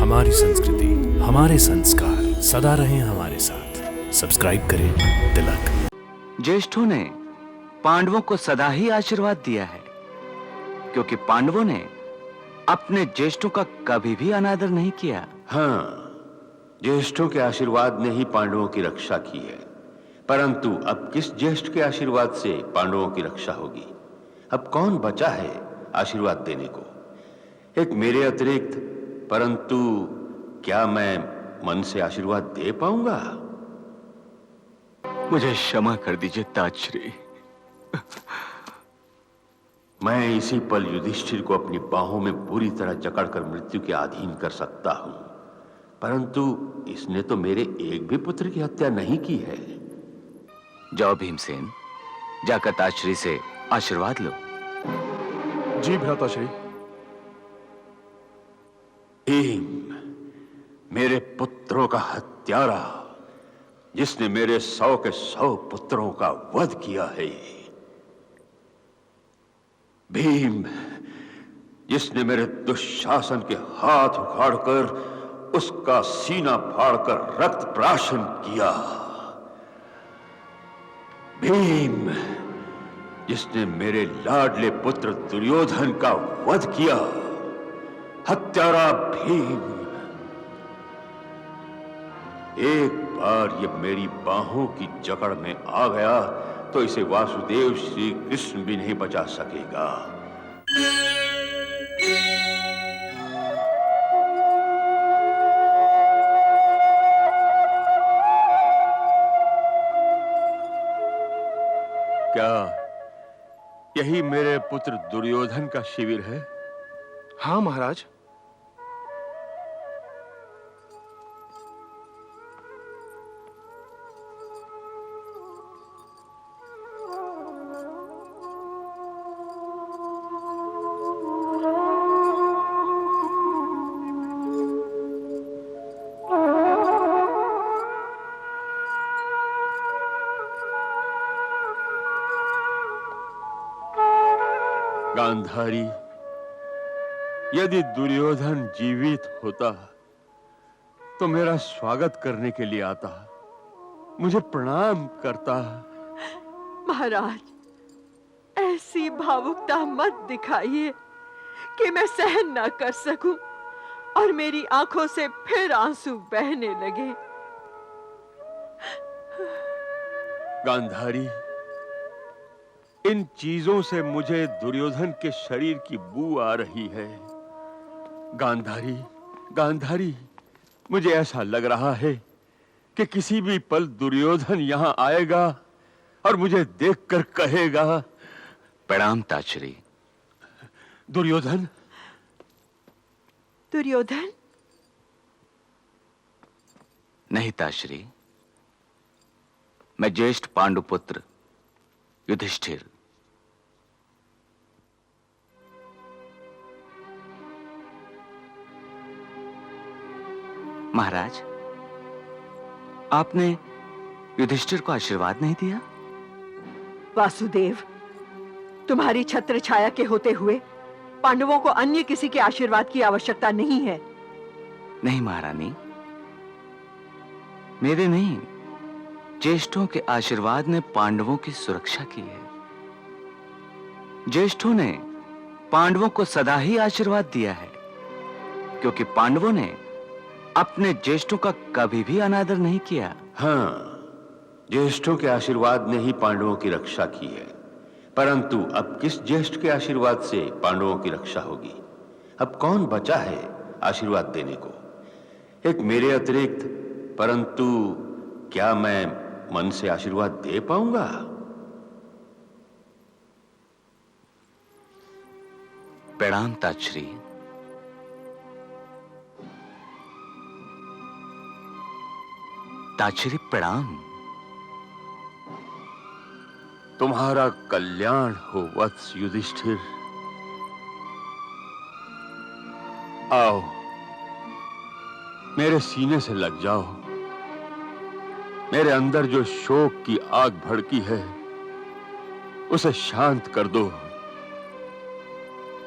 हमारी संस्कृति, हमारे संस्कार सदा रहें हमारे साथ। सब्सक्राइब करें तिलक। ज्येष्ठों ने पांडवों को सदा ही आशीर्वाद दिया है, क्योंकि पांडवों ने अपने ज्येष्ठों का कभी भी अनादर नहीं किया। हाँ, ज्येष्ठों के आशीर्वाद ने ही पांडवों की रक्षा की है, परंतु अब किस ज्येष्ठ के आशीर्वाद से पांडवों की रक्षा होगी? अब कौन बचा है आशीर्वाद देने को? एक मेरे अतिरिक्त, परंतु क्या मैं मन से आशीर्वाद दे पाऊंगा? मुझे क्षमा कर दीजिए ताजश्री। मैं इसी पल युधिष्ठिर को अपनी बाहों में बुरी तरह जकड़कर मृत्यु के अधीन कर सकता हूं, परंतु इसने तो मेरे एक भी पुत्र की हत्या नहीं की है। जाओ भीमसेन, जाकर ताजश्री से आशीर्वाद लो। जी भ्राताश्री। भीम, मेरे पुत्रों का हत्यारा, जिसने मेरे 100 के 100 पुत्रों का वध किया है। भीम, जिसने मेरे दुशासन के हाथ उखाड़कर उसका सीना फाड़कर रक्त प्राशन किया। भीम, जिसने मेरे लाडले पुत्र दुर्योधन का वध किया। हत्यारा भीम, एक बार ये मेरी बाहों की जकड़ में आ गया तो इसे वासुदेव श्री कृष्ण भी नहीं बचा सकेगा। क्या यही मेरे पुत्र दुर्योधन का शिविर है? हाँ महाराज। गांधारी, यदि दुर्योधन जीवित होता तो मेरा स्वागत करने के लिए आता, मुझे प्रणाम करता। महाराज, ऐसी भावुकता मत दिखाइए कि मैं सहन ना कर सकूं और मेरी आंखों से फिर आंसू बहने लगे। गांधारी, इन चीजों से मुझे दुर्योधन के शरीर की बू आ रही है। गांधारी, गांधारी, मुझे ऐसा लग रहा है कि किसी भी पल दुर्योधन यहां आएगा और मुझे देखकर कहेगा, प्रणाम ताजश्री। दुर्योधन। दुर्योधन? नहीं ताजश्री, मैं ज्येष्ठ पांडुपुत्र युधिष्ठिर। महाराज, आपने युधिष्ठिर को आशीर्वाद नहीं दिया? वासुदेव, तुम्हारी छत्र छाया के होते हुए पांडवों को अन्य किसी के आशीर्वाद की आवश्यकता नहीं है। नहीं महारानी, मेरे नहीं, ज्येष्ठों के आशीर्वाद ने पांडवों की सुरक्षा की है। ज्येष्ठों ने पांडवों को सदा ही आशीर्वाद दिया है, क्योंकि पांडवों ने अपने ज्येष्ठों का कभी भी अनादर नहीं किया। हाँ, ज्येष्ठों के आशीर्वाद ने ही पांडवों की रक्षा की है, परंतु अब किस ज्येष्ठ के आशीर्वाद से पांडवों की रक्षा होगी? अब कौन बचा है आशीर्वाद देने को? एक मेरे अतिरिक्त, परंतु क्या मैं मन से आशीर्वाद दे पाऊंगा? प्रणाम ताजश्री। ताजश्री प्रणाम। तुम्हारा कल्याण हो वत्स युधिष्ठिर। आओ, मेरे सीने से लग जाओ। मेरे अंदर जो शोक की आग भड़की है उसे शांत कर दो।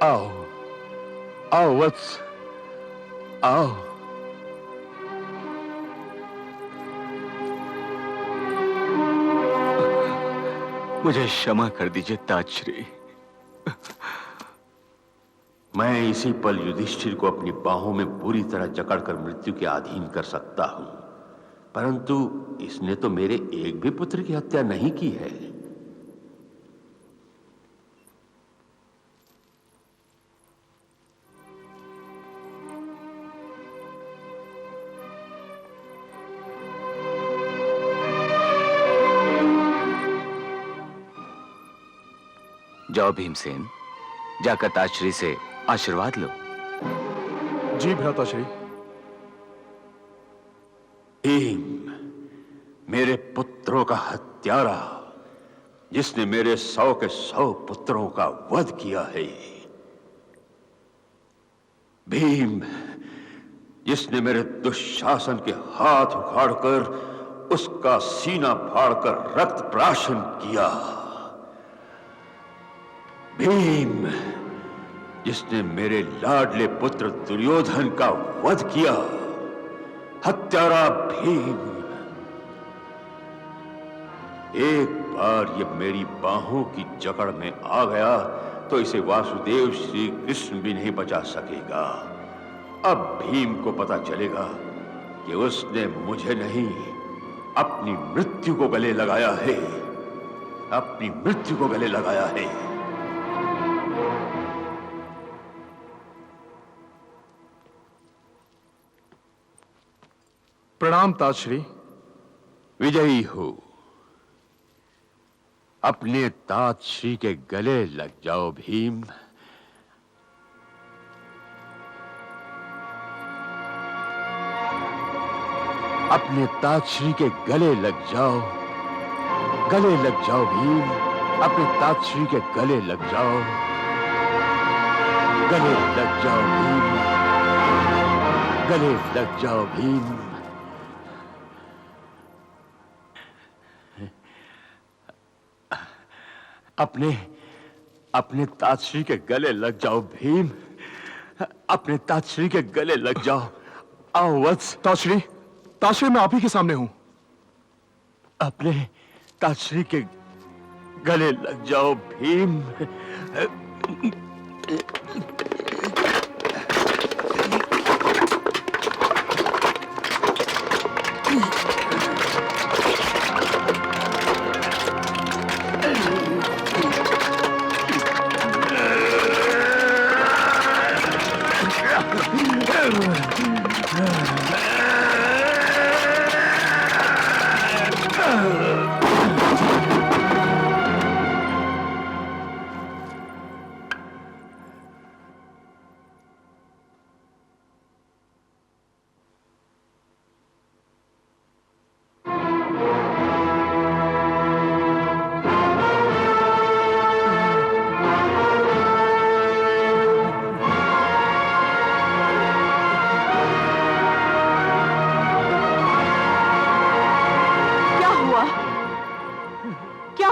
आओ, आओ वत्स, आओ। मुझे क्षमा कर दीजिए ताजश्री। मैं इसी पल युधिष्ठिर को अपनी बाहों में बुरी तरह जकड़कर मृत्यु के अधीन कर सकता हूं, परंतु इसने तो मेरे एक भी पुत्र की हत्या नहीं की है। जाओ भीमसेन, जाकर ताजश्री से आशीर्वाद लो। जी भ्राताश्री। भीम, मेरे पुत्रों का हत्यारा, जिसने मेरे 100 के 100 पुत्रों का वध किया है। भीम, जिसने मेरे दुशासन के हाथ उखाड़कर उसका सीना फाड़कर रक्त प्राशन किया। भीम, जिसने मेरे लाडले पुत्र दुर्योधन का वध किया। हत्यारा भीम, एक बार ये मेरी बाहों की जकड़ में आ गया तो इसे वासुदेव श्री कृष्ण भी नहीं बचा सकेगा। अब भीम को पता चलेगा कि उसने मुझे नहीं, अपनी मृत्यु को गले लगाया है। अपनी मृत्यु को गले लगाया है। प्रणाम ताजश्री। विजयी हो। अपने ताजश्री के गले लग जाओ भीम। अपने ताजश्री के गले लग जाओ। गले लग जाओ भीम। अपने ताजश्री के गले लग जाओ। गले लग जाओ भीम। गले लग जाओ भीम। अपने ताजश्री के गले लग जाओ भीम। अपने ताजश्री के गले लग जाओ। आओ वत्स। ताजश्री, ताजश्री मैं आप ही के सामने हूं। अपने ताजश्री के गले लग जाओ भीम।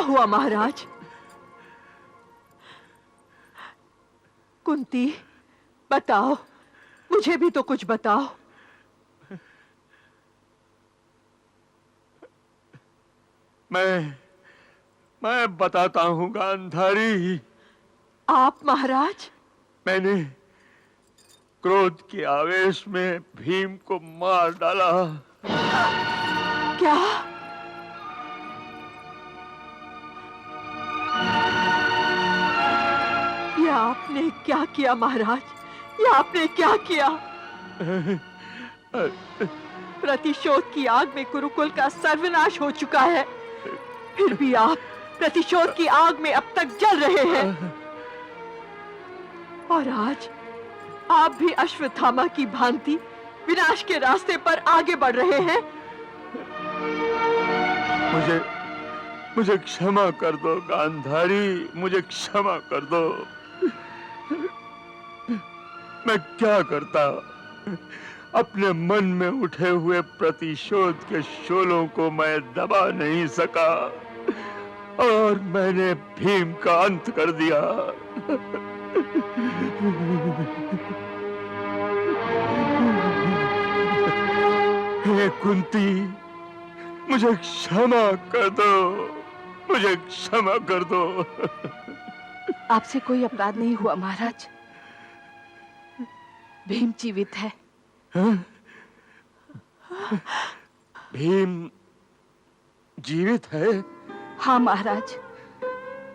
हुआ महाराज? कुंती, बताओ, मुझे भी तो कुछ बताओ। मैं बताता हूं गांधारी। आप महाराज? मैंने क्रोध के आवेश में भीम को मार डाला। क्या? ये आपने क्या किया महाराज? ये आपने क्या किया? प्रतिशोध की आग में कुरुकुल का सर्वनाश हो चुका है, फिर भी आप प्रतिशोध की आग में अब तक जल रहे हैं। और आज आप भी अश्वत्थामा की भांति विनाश के रास्ते पर आगे बढ़ रहे हैं। मुझे क्षमा कर दो गांधारी, मुझे क्षमा कर दो। मैं क्या करता? अपने मन में उठे हुए प्रतिशोध के शोलों को मैं दबा नहीं सका और मैंने भीम का अंत कर दिया। हे कुंती, मुझे क्षमा कर दो, मुझे क्षमा कर दो। आपसे कोई अपराध नहीं हुआ महाराज। भीम जीवित है। भीम जीवित है? हाँ महाराज,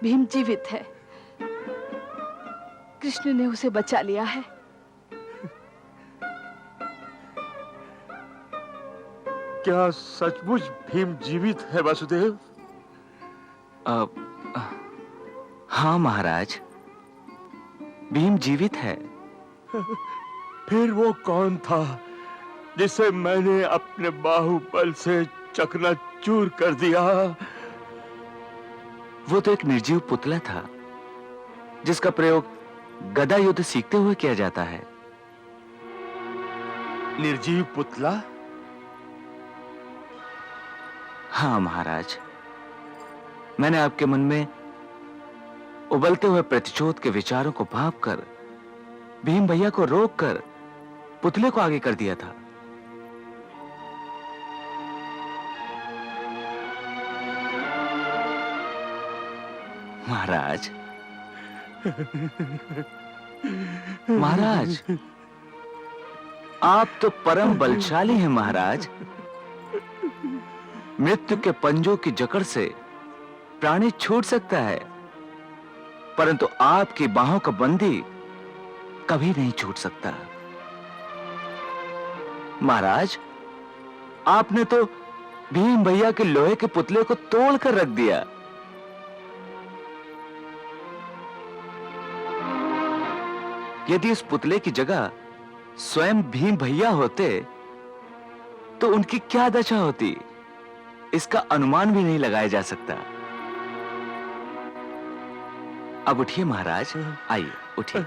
भीम जीवित है। कृष्ण ने उसे बचा लिया है। क्या सचमुच भीम जीवित है वासुदेव? हाँ महाराज, भीम जीवित है। फिर वो कौन था जिसे मैंने अपने बाहुबल से चकनाचूर कर दिया? वो तो एक निर्जीव पुतला था जिसका प्रयोग गदा युद्ध सीखते हुए किया जाता है। निर्जीव पुतला? हाँ महाराज, मैंने आपके मन में उबलते हुए प्रतिशोध के विचारों को भांपकर भीम भैया को रोककर पुतले को आगे कर दिया था। महाराज, महाराज, आप तो परम बलशाली हैं महाराज। मृत्यु के पंजों की जकड़ से प्राणी छूट सकता है, परंतु आपकी बाहों का बंदी कभी नहीं छूट सकता। महाराज, आपने तो भीम भैया के लोहे के पुतले को तोड़ कर रख दिया। यदि उस पुतले की जगह स्वयं भीम भैया होते तो उनकी क्या दशा होती, इसका अनुमान भी नहीं लगाया जा सकता। अब उठिए महाराज, आइए उठिए,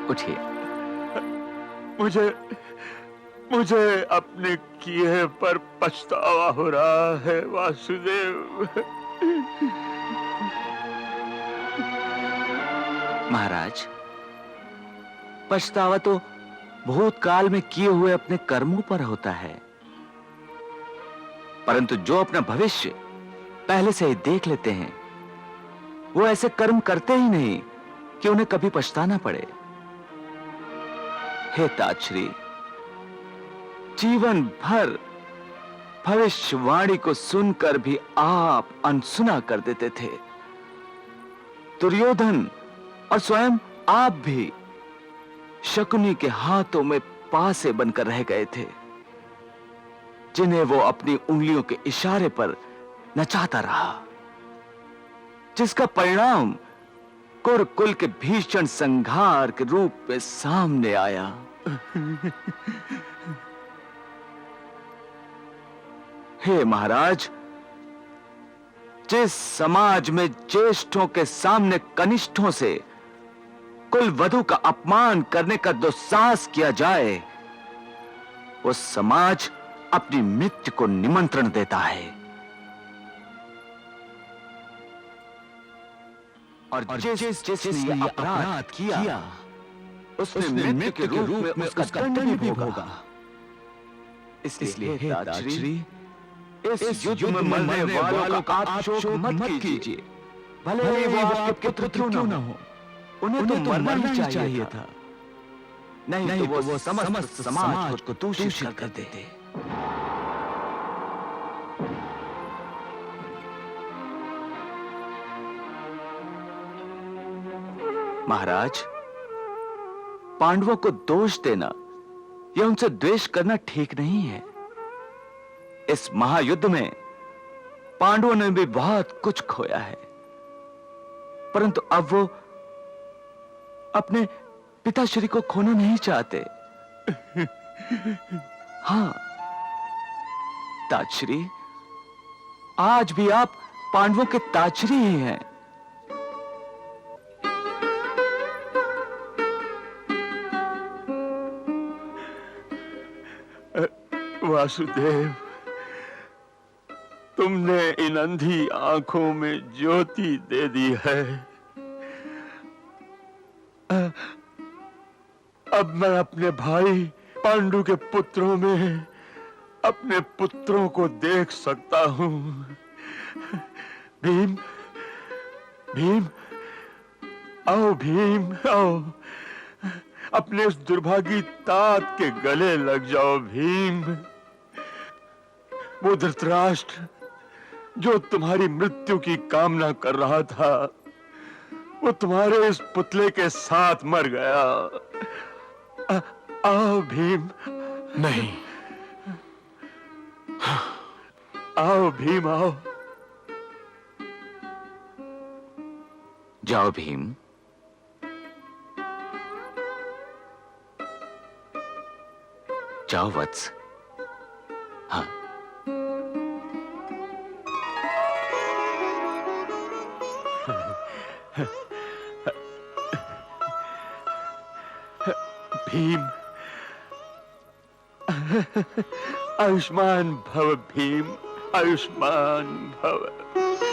उठिए। मुझे अपने किए पर पछतावा हो रहा है वासुदेव। महाराज, पछतावा तो भूतकाल में किए हुए अपने कर्मों पर होता है, परंतु जो अपना भविष्य पहले से ही देख लेते हैं, वो ऐसे कर्म करते ही नहीं कि उन्हें कभी पछताना पड़े। हे ताजश्री, जीवन भर भविष्यवाणी को सुनकर भी आप अनसुना कर देते थे। दुर्योधन और स्वयं आप भी शकुनी के हाथों में पासे बनकर रह गए थे, जिन्हें वो अपनी उंगलियों के इशारे पर नचाता रहा, जिसका परिणाम कुरुकुल के भीषण संहार के रूप में सामने आया। हे महाराज, जिस समाज में ज्येष्ठों के सामने कनिष्ठों से कुल वधु का अपमान करने का दुस्साहस किया जाए, वो समाज अपनी मृत्यु को निमंत्रण देता है। और जिसने अपराध किया उसने मृत्यु के रूप में उसका दंड भी भोगा। इसलिए हे ताजश्री, इस युद्ध में मरने वालों का आप शोक मत कीजिए, भले ही वो आपके पुत्र क्यों न हो। उन्हें तो मरना ही चाहिए था, नहीं तो वो समस्त समाज को दूषित कर देते। महाराज, पांडवों को दोष देना या उनसे द्वेष करना ठीक नहीं है। इस महायुद्ध में पांडवों ने भी बहुत कुछ खोया है, परंतु अब वो अपने पिताश्री को खोना नहीं चाहते। हाँ ताजश्री, आज भी आप पांडवों के ताजश्री ही हैं। वासुदेव, तुमने इन अंधी आंखों में ज्योति दे दी है। अब मैं अपने भाई पांडु के पुत्रों में अपने पुत्रों को देख सकता हूं। भीम, भीम, आओ भीम, आओ। अपने उस दुर्भागी तात के गले लग जाओ भीम। वो धृतराष्ट्र जो तुम्हारी मृत्यु की कामना कर रहा था, वो तुम्हारे इस पुतले के साथ मर गया। आओ भीम। नहीं, आओ भीम, आओ। जाओ भीम। जाओ वत्स। हाँ। भीम, आयुष्मान भव भीम, आयुष्मान भव।